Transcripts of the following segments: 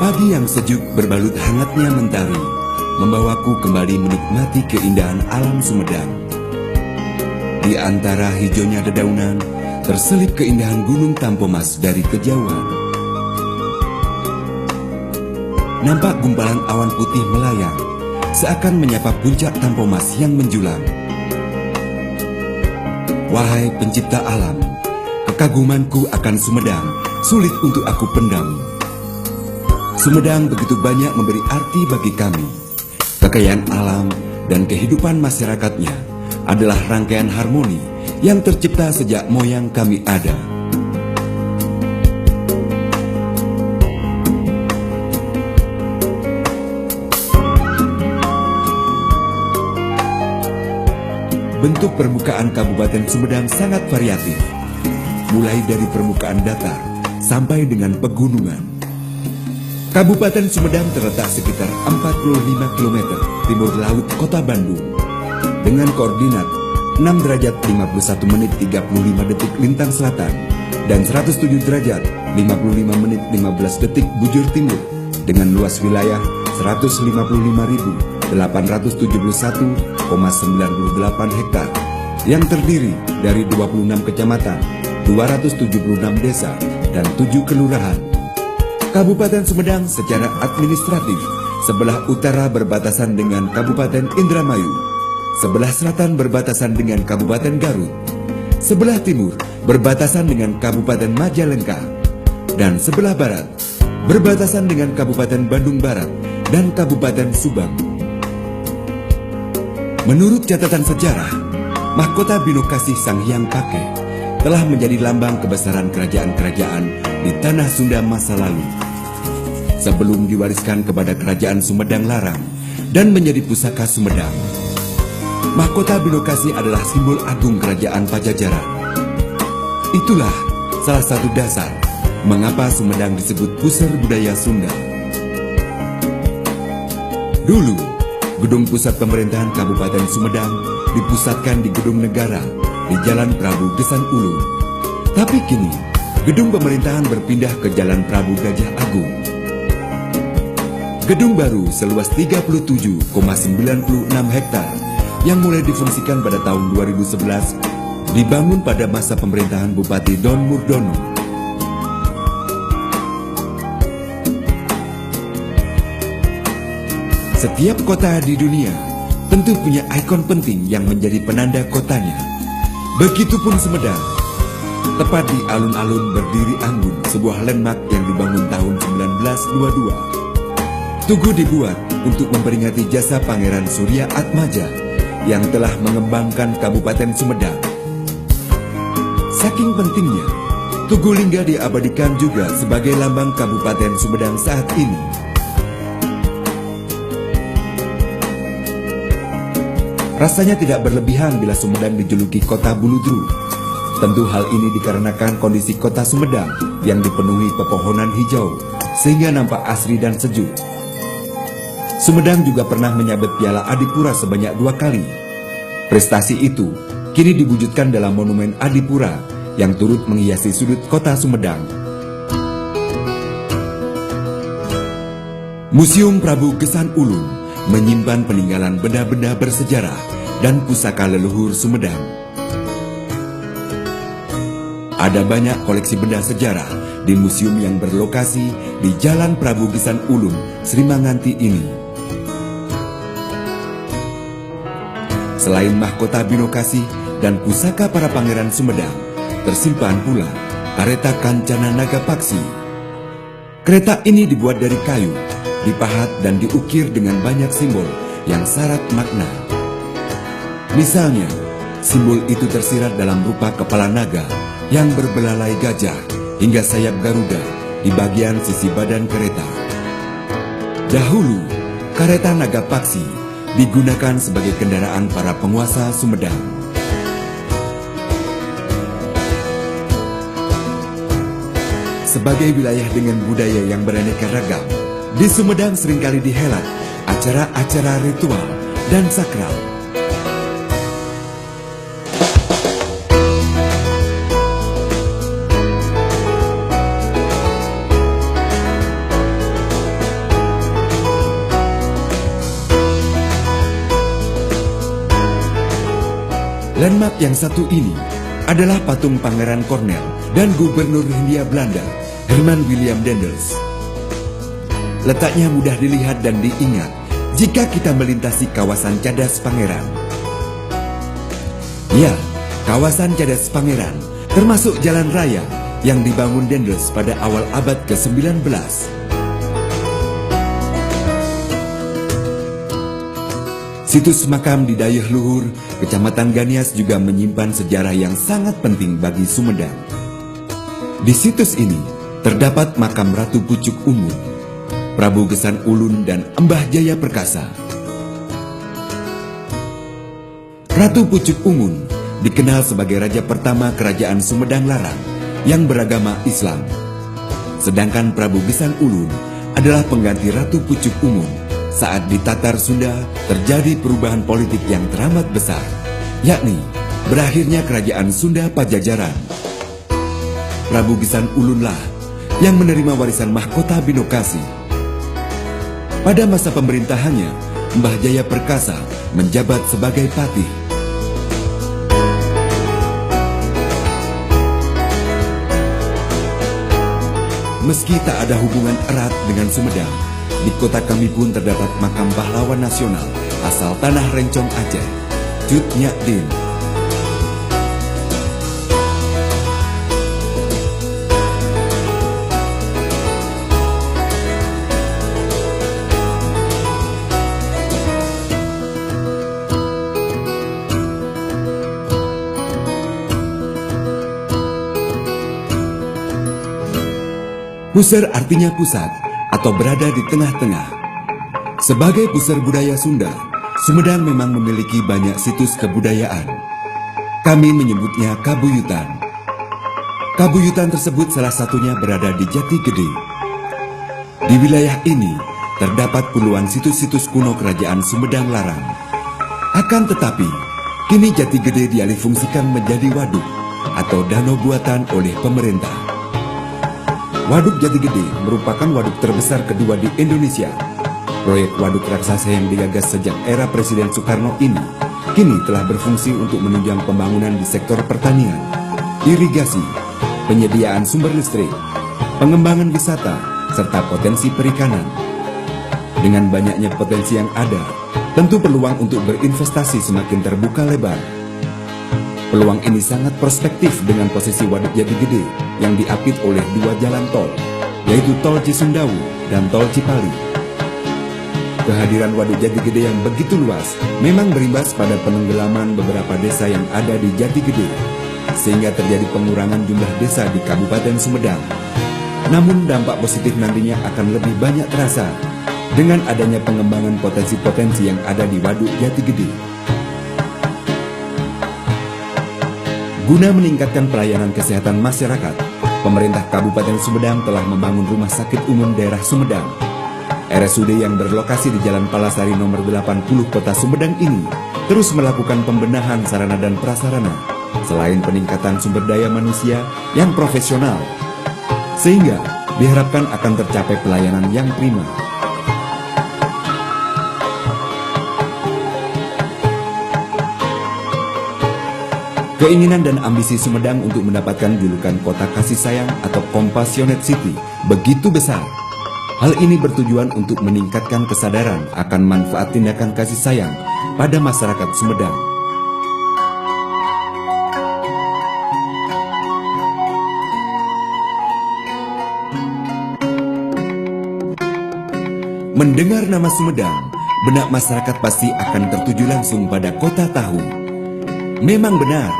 Pagi yang sejuk berbalut hangatnya mentari membawaku kembali menikmati keindahan alam Sumedang. Di antara hijaunya dedaunan terselip keindahan Gunung Tampomas dari kejauhan. Nampak gumpalan awan putih melayang seakan menyapa puncak Tampomas yang menjulang. Wahai pencipta alam, kekagumanku akan Sumedang sulit untuk aku pendam. Sumedang begitu banyak memberi arti bagi kami. Kekayaan alam dan kehidupan masyarakatnya adalah rangkaian harmoni yang tercipta sejak moyang kami ada. Bentuk permukaan Kabupaten Sumedang sangat variatif, mulai dari permukaan datar sampai dengan pegunungan. Kabupaten Sumedang terletak sekitar 45 km timur laut kota Bandung dengan koordinat 6 derajat 51 menit 35 detik lintang selatan dan 107 derajat 55 menit 15 detik bujur timur dengan luas wilayah 155.871,98 hektar yang terdiri dari 26 kecamatan, 276 desa, dan 7 kelurahan. Kabupaten Sumedang secara administratif sebelah utara berbatasan dengan Kabupaten Indramayu, sebelah selatan berbatasan dengan Kabupaten Garut, sebelah timur berbatasan dengan Kabupaten Majalengka, dan sebelah barat berbatasan dengan Kabupaten Bandung Barat dan Kabupaten Subang. Menurut catatan sejarah, mahkota Binokasih Sang Hyang Pake telah menjadi lambang kebesaran kerajaan-kerajaan di tanah Sunda masa lalu. Sebelum diwariskan kepada Kerajaan Sumedang Larang dan menjadi pusaka Sumedang, mahkota Binokasih adalah simbol agung Kerajaan Pajajaran. Itulah salah satu dasar mengapa Sumedang disebut pusar budaya Sunda. Dulu, gedung pusat pemerintahan Kabupaten Sumedang dipusatkan di Gedung Negara di Jalan Prabu Gesan Ulun. Tapi kini, gedung pemerintahan berpindah ke Jalan Prabu Gajah Agung. Gedung baru seluas 37,96 hektar yang mulai difungsikan pada tahun 2011 dibangun pada masa pemerintahan Bupati Don Murdono. Setiap kota di dunia tentu punya ikon penting yang menjadi penanda kotanya. Begitupun Sumedang. Tepat di alun-alun berdiri Anggun, sebuah landmark yang dibangun tahun 1922. Tugu dibuat untuk memperingati jasa Pangeran Surya Atmaja yang telah mengembangkan Kabupaten Sumedang. Saking pentingnya, Tugu Lingga diabadikan juga sebagai lambang Kabupaten Sumedang saat ini. Rasanya tidak berlebihan bila Sumedang dijuluki kota Buludru. Tentu hal ini dikarenakan kondisi kota Sumedang yang dipenuhi pepohonan hijau sehingga nampak asri dan sejuk. Sumedang juga pernah menyabet Piala Adipura sebanyak 2 kali. Prestasi itu kini diwujudkan dalam Monumen Adipura yang turut menghiasi sudut kota Sumedang. Museum Prabu Gesan Ulun menyimpan peninggalan benda-benda bersejarah dan pusaka leluhur Sumedang. Ada banyak koleksi benda sejarah di museum yang berlokasi di Jalan Prabu Gesan Ulun, Srimanganti ini. Selain mahkota Binokasih dan pusaka para pangeran Sumedang, tersimpan pula kareta Kancana Nagapaksi. Kereta ini dibuat dari kayu, dipahat dan diukir dengan banyak simbol yang syarat makna. Misalnya, simbol itu tersirat dalam rupa kepala naga yang berbelalai gajah hingga sayap Garuda di bagian sisi badan kereta. Dahulu, kareta Nagapaksi digunakan sebagai kendaraan para penguasa Sumedang. Sebagai wilayah dengan budaya yang beraneka ragam, di Sumedang seringkali dihelat acara-acara ritual dan sakral. Landmark yang satu ini adalah patung Pangeran Cornel dan Gubernur Hindia Belanda, Herman William Daendels. Letaknya mudah dilihat dan diingat jika kita melintasi kawasan Cadas Pangeran. Ya, kawasan Cadas Pangeran termasuk jalan raya yang dibangun Daendels pada awal abad ke-19. Situs makam di Dayeuh Luhur, Kecamatan Ganias juga menyimpan sejarah yang sangat penting bagi Sumedang. Di situs ini terdapat makam Ratu Pucuk Umun, Prabu Gesan Ulun dan Embah Jaya Perkasa. Ratu Pucuk Umun dikenal sebagai raja pertama Kerajaan Sumedang Larang yang beragama Islam. Sedangkan Prabu Gesan Ulun adalah pengganti Ratu Pucuk Umun saat di Tatar Sunda terjadi perubahan politik yang teramat besar, yakni berakhirnya Kerajaan Sunda Pajajaran. Prabu Gesan Ulunlah yang menerima warisan mahkota Binokasi. Pada masa pemerintahannya, Mbah Jaya Perkasa menjabat sebagai patih. Meski tak ada hubungan erat dengan Sumedang, di kota kami pun terdapat makam pahlawan nasional asal tanah Rencong Aceh, Cut Nyak Din. Puser artinya pusat atau berada di tengah-tengah. Sebagai pusar budaya Sunda, Sumedang memang memiliki banyak situs kebudayaan. Kami menyebutnya Kabuyutan. Kabuyutan tersebut salah satunya berada di Jati Gede. Di wilayah ini terdapat puluhan situs-situs kuno Kerajaan Sumedang Larang. Akan tetapi, kini Jati Gede dialihfungsikan menjadi waduk atau danau buatan oleh pemerintah. Waduk Jati Gede merupakan waduk terbesar kedua di Indonesia. Proyek waduk raksasa yang digagas sejak era Presiden Soekarno ini kini telah berfungsi untuk menunjang pembangunan di sektor pertanian, irigasi, penyediaan sumber listrik, pengembangan wisata, serta potensi perikanan. Dengan banyaknya potensi yang ada, tentu peluang untuk berinvestasi semakin terbuka lebar. Peluang ini sangat prospektif dengan posisi Waduk Jati Gede yang diapit oleh dua jalan tol, yaitu Tol Cisundawu dan Tol Cipali. Kehadiran Waduk Jati Gede yang begitu luas memang berimbas pada penenggelaman beberapa desa yang ada di Jati Gede, sehingga terjadi pengurangan jumlah desa di Kabupaten Sumedang. Namun dampak positif nantinya akan lebih banyak terasa dengan adanya pengembangan potensi-potensi yang ada di Waduk Jati Gede. Guna meningkatkan pelayanan kesehatan masyarakat, pemerintah Kabupaten Sumedang telah membangun Rumah Sakit Umum Daerah Sumedang. RSUD yang berlokasi di Jalan Palasari nomor 80 Kota Sumedang ini terus melakukan pembenahan sarana dan prasarana, selain peningkatan sumber daya manusia yang profesional, sehingga diharapkan akan tercapai pelayanan yang prima. Keinginan dan ambisi Sumedang untuk mendapatkan julukan kota kasih sayang atau Compassionate City begitu besar. Hal ini bertujuan untuk meningkatkan kesadaran akan manfaat tindakan kasih sayang pada masyarakat Sumedang. Mendengar nama Sumedang, benak masyarakat pasti akan tertuju langsung pada kota tahu. Memang benar,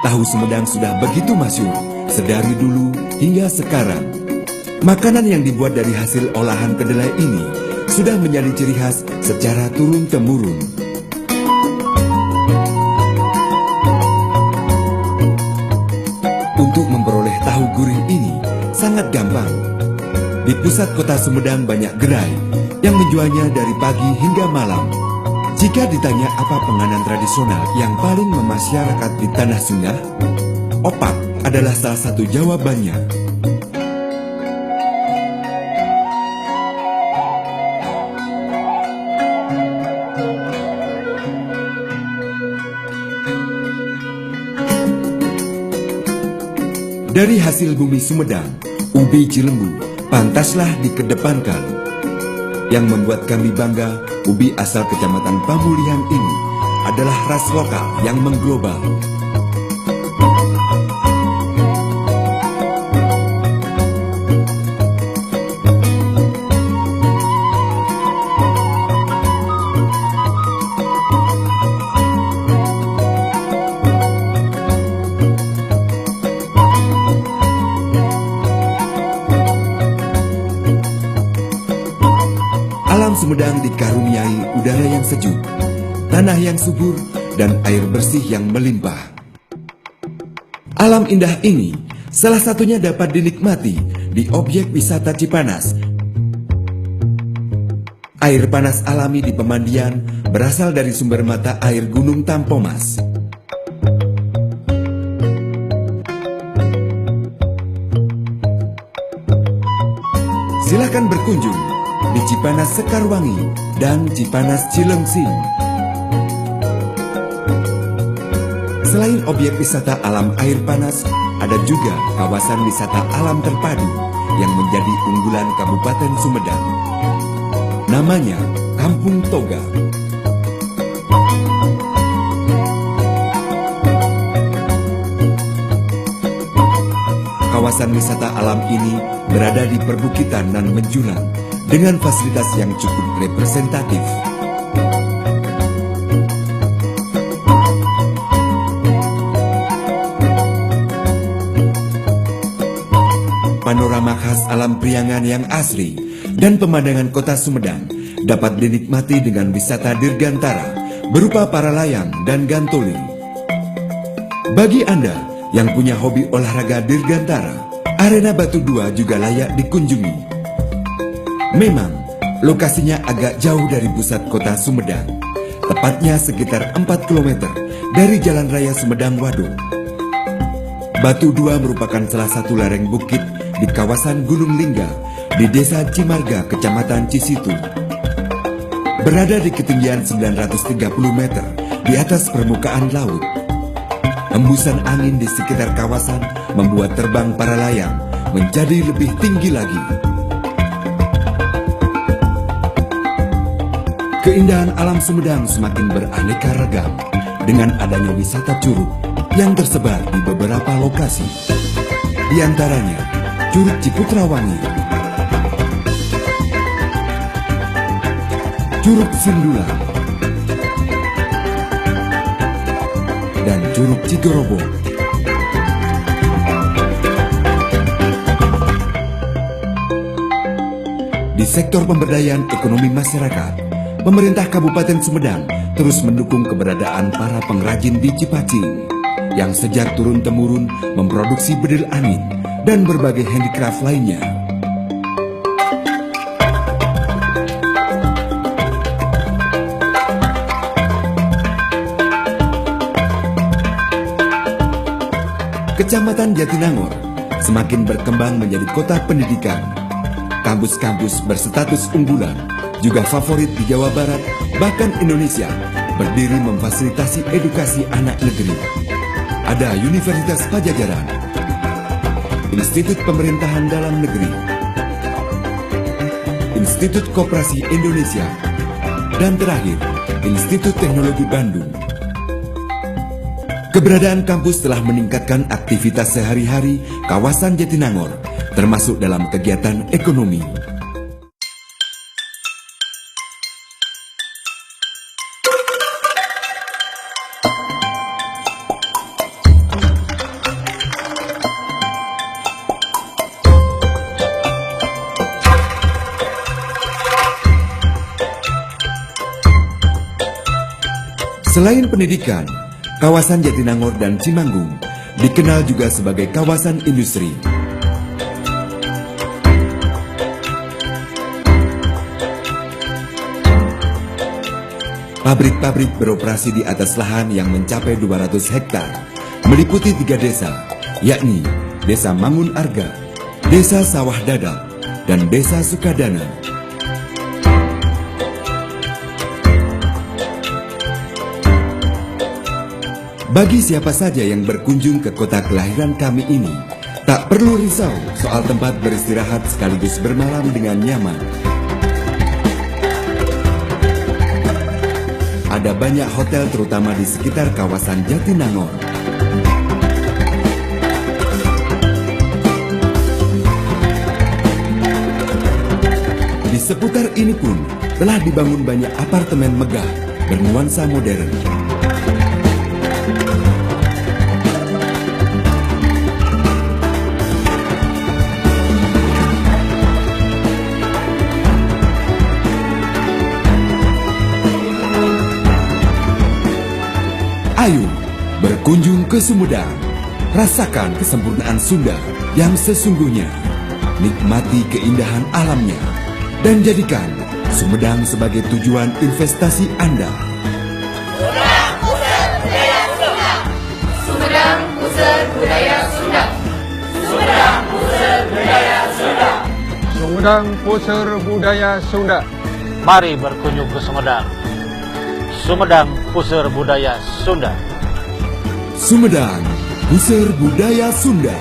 tahu Sumedang sudah begitu masyhur sedari dulu hingga sekarang. Makanan yang dibuat dari hasil olahan kedelai ini sudah menjadi ciri khas secara turun-temurun. Untuk memperoleh tahu gurih ini sangat gampang. Di pusat kota Sumedang banyak gerai yang menjualnya dari pagi hingga malam. Jika ditanya apa penganan tradisional yang paling memasyarakat di Tanah Sunda, opak adalah salah satu jawabannya. Dari hasil bumi Sumedang, ubi Cilembu pantaslah dikedepankan. Yang membuat kami bangga, ubi asal Kecamatan Pamulihan ini adalah ras lokal yang mengglobal. Alam Sumedang dikaruniai udara yang sejuk, tanah yang subur, dan air bersih yang melimpah. Alam indah ini salah satunya dapat dinikmati di objek wisata Cipanas. Air panas alami di pemandian berasal dari sumber mata air Gunung Tampomas. Silakan berkunjung di Cipanas Sekarwangi dan Cipanas Cileungsing. Selain objek wisata alam air panas, ada juga kawasan wisata alam terpadu yang menjadi unggulan Kabupaten Sumedang. Namanya Kampung Toga. Kawasan wisata alam ini berada di perbukitan dan menjulang dengan fasilitas yang cukup representatif. Panorama khas alam Priangan yang asri dan pemandangan kota Sumedang dapat dinikmati dengan wisata dirgantara berupa para layang dan gantoli. Bagi Anda yang punya hobi olahraga dirgantara, arena Batu Dua juga layak dikunjungi. Memang, lokasinya agak jauh dari pusat kota Sumedang, tepatnya sekitar 4 km dari Jalan Raya Sumedang Waduk. Batu Dua merupakan salah satu lereng bukit di kawasan Gunung Lingga di Desa Cimarga, Kecamatan Cisitu. Berada di ketinggian 930 meter di atas permukaan laut. Hembusan angin di sekitar kawasan membuat terbang para layang menjadi lebih tinggi lagi. Keindahan alam Sumedang semakin beraneka ragam dengan adanya wisata curug yang tersebar di beberapa lokasi. Di antaranya Curug Ciputrawangi, Curug Sindula, dan Curug Cigorobo. Di sektor pemberdayaan ekonomi masyarakat, pemerintah Kabupaten Sumedang terus mendukung keberadaan para pengrajin di Cipacing yang sejak turun-temurun memproduksi bedil angin dan berbagai handicraft lainnya. Kecamatan Jatinangor semakin berkembang menjadi kota pendidikan. Kampus-kampus berstatus unggulan juga favorit di Jawa Barat, bahkan Indonesia, berdiri memfasilitasi edukasi anak negeri. Ada Universitas Pajajaran, Institut Pemerintahan Dalam Negeri, Institut Koperasi Indonesia, dan terakhir, Institut Teknologi Bandung. Keberadaan kampus telah meningkatkan aktivitas sehari-hari kawasan Jatinangor, termasuk dalam kegiatan ekonomi. Selain pendidikan, kawasan Jatinangor dan Cimanggung dikenal juga sebagai kawasan industri. Pabrik-pabrik beroperasi di atas lahan yang mencapai 200 hektar, meliputi 3 desa, yakni Desa Mangun Arga, Desa Sawah Dadap, dan Desa Sukadana. Bagi siapa saja yang berkunjung ke kota kelahiran kami ini, Tak perlu risau soal tempat beristirahat sekaligus bermalam dengan nyaman. Ada banyak hotel terutama di sekitar kawasan Jatinangor. Di seputar ini pun telah dibangun banyak apartemen megah bernuansa modern. Ayo berkunjung ke Sumedang, rasakan kesempurnaan Sunda yang sesungguhnya, nikmati keindahan alamnya, dan jadikan Sumedang sebagai tujuan investasi Anda. Sumedang Pusat Budaya Sunda. Sumedang Pusat Budaya Sunda. Sumedang Pusat Budaya Sunda. Sumedang Pusat Budaya Sunda. Mari berkunjung ke Sumedang. Sumedang Pusat Budaya Sunda. Sumedang, Pusat Budaya Sunda.